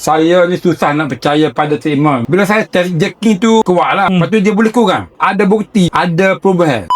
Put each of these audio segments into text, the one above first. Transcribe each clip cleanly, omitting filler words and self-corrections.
Saya ni susah nak percaya pada treatment. Bila saya test jerking tu kuat lah. Lepas tu dia boleh kurang. Ada bukti, ada perubahan.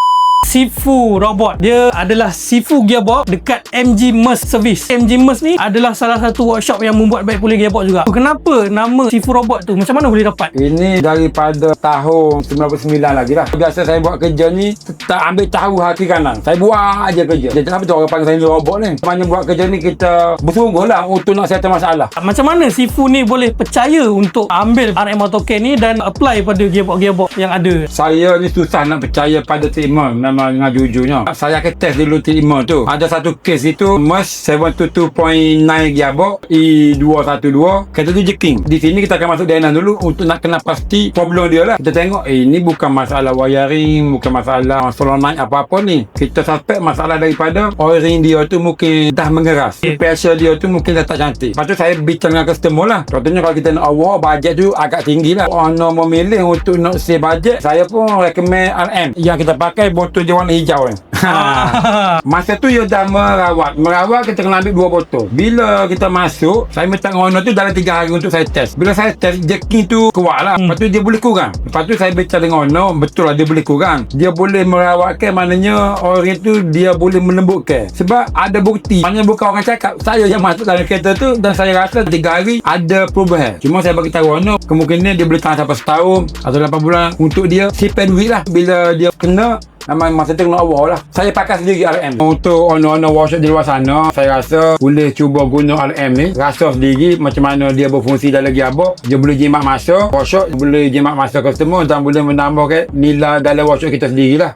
Sifu robot, dia adalah Sifu gearbox dekat MG Merc Service. MG Merc ni adalah salah satu workshop yang membuat baik pulih gearbox juga. Kenapa nama Sifu robot tu? Macam mana boleh dapat? Ini daripada tahun 99 lagi lah. Biasa saya buat kerja ni tak ambil tahu hati kanan. Saya buat aja kerja. Jadi kenapa tu orang panggil saya ni robot ni? Mana buat kerja ni kita bersungguh lah untuk nak settle masalah. Macam mana Sifu ni boleh percaya untuk ambil RM AutoCAD ni dan apply pada gearbox-gearbox yang ada? Saya ni susah nak percaya pada treatment. Memang dengan jujurnya. Saya akan test dulu treatment tu. Ada satu case itu Merc 722.9 gearbox E212. Kata tu jerking. Di sini kita akan masuk dyna dulu untuk nak kena pasti problem dia lah. Kita tengok ini bukan masalah wiring, bukan masalah solenoid apa-apa ni. Kita suspect masalah daripada o-ring dia tu mungkin dah mengeras. Pressure dia tu mungkin dah tak cantik. Lepas tu saya bincang dengan customer lah. Contohnya kalau kita nak awal bajet tu agak tinggi lah. Orang memilih untuk nak save bajet, saya pun recommend RM yang kita pakai botol dia warna hijau kan. Masa tu dia dah merawat kita kena ambil 2 botol. Bila kita masuk, saya minta dengan owner tu dalam 3 hari untuk saya test. Bila saya test jerking tu kuat lah. Lepas tu dia boleh kurang. Lepas tu saya bincang dengan owner, betul lah dia boleh kurang. Dia boleh merawatkan, maknanya orang tu dia boleh melembutkan. Sebab ada bukti. Maknanya bukan orang cakap, saya yang masuk dalam kereta tu dan saya rasa 3 hari ada perubahan. Cuma saya bagi tahu owner, kemungkinan dia boleh tahan sampai setahun atau 8 bulan untuk dia simpan duit lah. Bila dia kena, memang masa tu kena awal lah. Saya pakai sendiri RM. Untuk owner-owner workshop di luar sana, saya rasa boleh cuba guna RM ni. Rasa sendiri macam mana dia berfungsi dalam gearbox. Dia boleh jimat masa workshop, boleh jimat masa customer dan boleh menambahkan nilai dalam workshop kita sendiri lah.